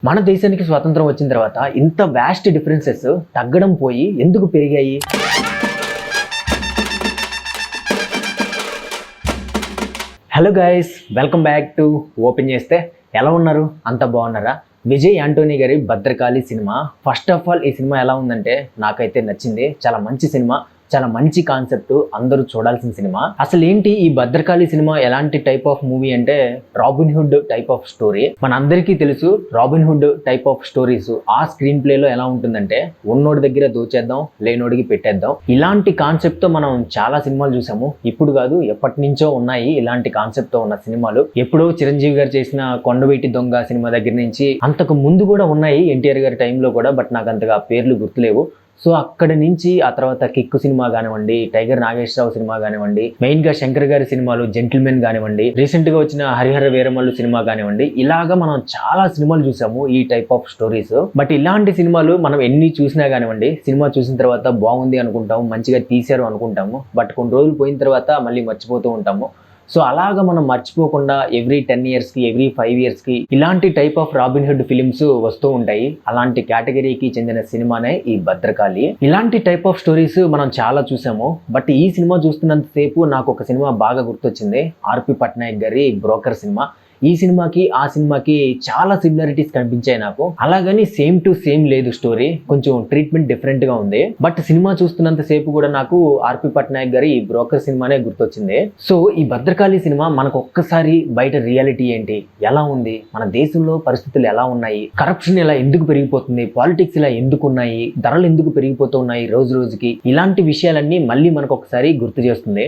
మన దేశానికి స్వాతంత్రం వచ్చిన తర్వాత ఇంత వ్యాస్ట్ డిఫరెన్సెస్ తగ్గడం పోయి ఎందుకు పెరిగాయి? Hello guys, welcome back to open చేస్తే. ఎలా ఉన్నారు? అంత బాగున్నారా? విజయ్ యాంటోనీ గారి Bhadrakali cinema, first of all ఈ సినిమా ఎలా ఉందంటే నాకైతే నచ్చింది. చాలా మంచి సినిమా, చాలా మంచి కాన్సెప్ట్, అందరూ చూడాల్సిన సినిమా. అసలు ఏంటి ఈ భద్రకాళి సినిమా? ఎలాంటి టైప్ ఆఫ్ మూవీ అంటే robin hood type of story. మన అందరికీ తెలుసు robin hood type of stories ఆ స్క్రీన్ ప్లే లో ఎలా ఉంటుందంటే ఉన్నోడి దగ్గర దోచేద్దాం, లేనోడికి పెట్టేద్దాం. ఇలాంటి కాన్సెప్ట్ తో మనం చాలా సినిమాలు చూసాము. ఇప్పుడు కాదు, ఎప్పటి నుంచో ఉన్నాయి ఇలాంటి కాన్సెప్ట్ తో ఉన్న సినిమాలు. ఎప్పుడో చిరంజీవి గారు చేసిన కొండవీటి దొంగ సినిమా దగ్గర నుంచి అంతకు ముందు కూడా ఉన్నాయి, ఎన్టీఆర్ గారి టైంలో కూడా, బట్ నాకు అంతగా పేర్లు గుర్తులేవు. సో అక్కడ నుంచి ఆ తర్వాత కిక్కు సినిమా కానివ్వండి, టైగర్ నాగేశ్వరరావు సినిమా కానివ్వండి, మెయిన్ గా శంకర్ గారి సినిమాలు జెంటిల్మెన్ కానివ్వండి, రీసెంట్ గా వచ్చిన హరిహర వీరమల్లు సినిమా కానివ్వండి, ఇలాగా మనం చాలా సినిమాలు చూసాము ఈ టైప్ ఆఫ్ స్టోరీస్. బట్ ఇలాంటి సినిమాలు మనం ఎన్ని చూసినా కానివ్వండి, సినిమా చూసిన తర్వాత బాగుంది అనుకుంటాము, మంచిగా తీశారు అనుకుంటాము, బట్ కొన్ని రోజులు పోయిన తర్వాత మళ్ళీ మర్చిపోతూ ఉంటాము. సో అలాగా మనం మర్చిపోకుండా ఎవ్రీ 10 yearsకి, ఎవ్రీ 5 yearsకి ఇలాంటి type of robin hood films వస్తూ ఉంటాయి. అలాంటి కేటగిరీకి చెందిన సినిమానే ఈ భద్రకాళి. ఇలాంటి టైప్ ఆఫ్ స్టోరీస్ మనం చాలా చూసాము. బట్ ఈ సినిమా చూస్తున్నంత సేపు నాకు ఒక సినిమా బాగా గుర్తొచ్చింది, ఆర్పి పట్నాయక్ గారి బ్రోకర్ సినిమా. ఈ సినిమాకి ఆ సినిమాకి చాలా సిమిలారిటీస్ కనిపించాయి నాకు. అలాగని సేమ్ టు సేమ్ లేదు స్టోరీ, కొంచెం ట్రీట్మెంట్ డిఫరెంట్ గా ఉంది. బట్ సినిమా చూస్తున్నంత సేపు కూడా నాకు ఆర్పి పట్నాయక్ గారి ఈ బ్రోకర్ సినిమానే గుర్తొచ్చింది. సో ఈ భద్రకాళి సినిమా మనకు ఒక్కసారి బయట రియాలిటీ ఏంటి, ఎలా ఉంది, మన దేశంలో పరిస్థితులు ఎలా ఉన్నాయి, కరప్షన్ ఇలా ఎందుకు పెరిగిపోతుంది, పాలిటిక్స్ ఇలా ఎందుకు ఉన్నాయి, ధరలు ఎందుకు పెరిగిపోతూ ఉన్నాయి రోజు రోజుకి, ఇలాంటి విషయాలన్నీ మళ్ళీ మనకు ఒకసారి గుర్తు చేస్తుంది.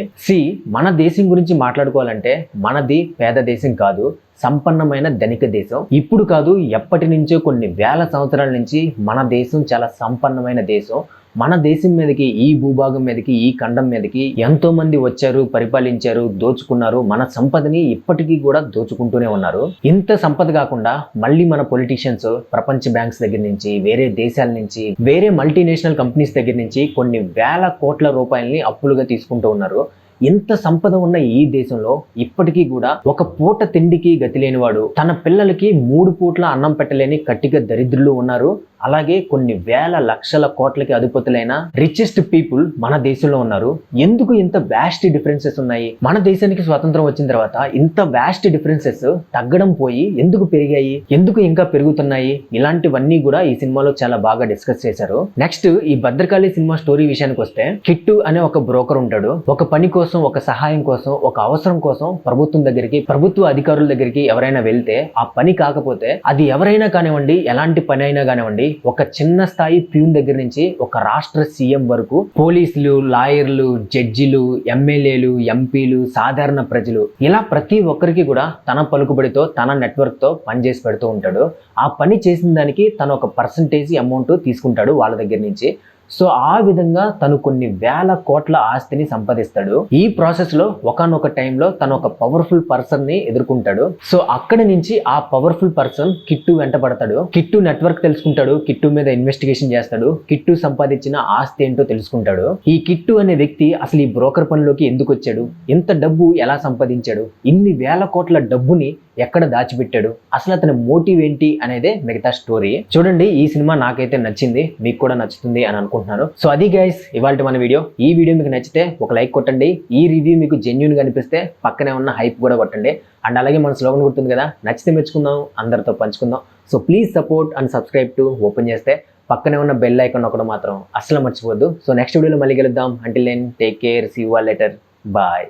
మన దేశం గురించి మాట్లాడుకోవాలంటే మనది పేద దేశం కాదు, సంపన్నమైన ధనిక దేశం. ఇప్పుడు కాదు, ఎప్పటి నుంచో కొన్ని వేల సంవత్సరాల నుంచి మన దేశం చాలా సంపన్నమైన దేశం. మన దేశం మీదకి, ఈ భూభాగం మీదకి, ఈ ఖండం మీదకి ఎంతో మంది వచ్చారు, పరిపాలించారు, దోచుకున్నారు. మన సంపదని ఇప్పటికీ కూడా దోచుకుంటూనే ఉన్నారు. ఇంత సంపద కాకుండా మళ్ళీ మన పొలిటీషియన్స్ ప్రపంచ బ్యాంక్స్ దగ్గర నుంచి, వేరే దేశాల నుంచి, వేరే మల్టీనేషనల్ కంపెనీస్ దగ్గర నుంచి కొన్ని వేల కోట్ల రూపాయలని అప్పులుగా తీసుకుంటూ ఉన్నారు. ఇంత సంపద ఉన్న ఈ దేశంలో ఇప్పటికీ కూడా ఒక పూట తిండికి గతి లేనివాడు, తన పిల్లలకి 3 పూట్ల అన్నం పెట్టలేని కట్టిక దరిద్రులు ఉన్నారు. అలాగే కొన్ని వేల లక్షల కోట్లకి అధిపతులైన రిచెస్ట్ పీపుల్ మన దేశంలో ఉన్నారు. ఎందుకు ఇంత వ్యాస్ట్ డిఫరెన్సెస్ ఉన్నాయి? మన దేశానికి స్వాతంత్రం వచ్చిన తర్వాత ఇంత వ్యాస్ట్ డిఫరెన్సెస్ తగ్గడం పోయి ఎందుకు పెరిగాయి, ఎందుకు ఇంకా పెరుగుతున్నాయి? ఇలాంటివన్నీ కూడా ఈ సినిమాలో చాలా బాగా డిస్కస్ చేశారు. నెక్స్ట్ ఈ భద్రకాళి సినిమా స్టోరీ విషయానికి వస్తే, కిట్టు అనే ఒక బ్రోకర్ ఉంటాడు. ఒక పని కోసం, ఒక సహాయం కోసం, ఒక అవసరం కోసం ప్రభుత్వం దగ్గరికి, ప్రభుత్వ అధికారుల దగ్గరికి ఎవరైనా వెళ్తే ఆ పని కాకపోతే, అది ఎవరైనా కానివ్వండి, ఎలాంటి పని అయినా కానివ్వండి, ఒక చిన్న స్థాయి ప్యూన్ దగ్గర నుంచి ఒక రాష్ట్ర సీఎం వరకు, పోలీసులు, లాయర్లు, జడ్జిలు, ఎమ్మెల్యేలు, ఎంపీలు, సాధారణ ప్రజలు, ఇలా ప్రతి ఒక్కరికి కూడా తన పలుకుబడితో, తన నెట్వర్క్ తో పనిచేసి పెడుతూ ఉంటాడు. ఆ పని చేసిన దానికి తను ఒక పర్సంటేజ్ అమౌంట్ తీసుకుంటాడు వాళ్ళ దగ్గర నుంచి. సో ఆ విధంగా తను కొన్ని వేల కోట్ల ఆస్తిని సంపాదిస్తాడు. ఈ ప్రాసెస్ లో ఒకానొక టైంలో తను ఒక పవర్ఫుల్ పర్సన్ ని ఎదుర్కొంటాడు. సో అక్కడి నుంచి ఆ పవర్ఫుల్ పర్సన్ కిట్టు వెంట పడతాడు. కిట్టు నెట్వర్క్ తెలుసుకుంటాడు, కిట్టు మీద ఇన్వెస్టిగేషన్ చేస్తాడు, కిట్టు సంపాదించిన ఆస్తి ఏంటో తెలుసుకుంటాడు. ఈ కిట్టు అనే వ్యక్తి అసలు ఈ బ్రోకర్ పనిలోకి ఎందుకు వచ్చాడు, ఇంత డబ్బు ఎలా సంపాదించాడు, ఇన్ని వేల కోట్ల డబ్బుని ఎక్కడ దాచిపెట్టాడు, అసలు అతని మోటివ్ ఏంటి అనేదే మిగతా స్టోరీ. చూడండి, ఈ సినిమా నాకైతే నచ్చింది, మీకు కూడా నచ్చుతుంది అని అనుకుంటున్నాను. సో అది గైస్ ఇవాల్టి మన వీడియో. ఈ వీడియో మీకు నచ్చితే ఒక లైక్ కొట్టండి. ఈ రివ్యూ మీకు జెన్యూన్ గా అనిపిస్తే పక్కనే ఉన్న హైప్ కూడా కొట్టండి. అండ్ అలాగే మన స్లోగన్ గుర్తుంది కదా, నచ్చితే మెచ్చుకుందాం, అందరితో పంచుకుందాం. So please support and subscribe to open చేస్తే. పక్కనే ఉన్న బెల్ ఐకాన్ ఒకటి మాత్రం అస్సలు మర్చిపోవద్దు. సో నెక్స్ట్ వీడియోలో మళ్ళీ కలుద్దాం. Until then take care, see you all later, bye.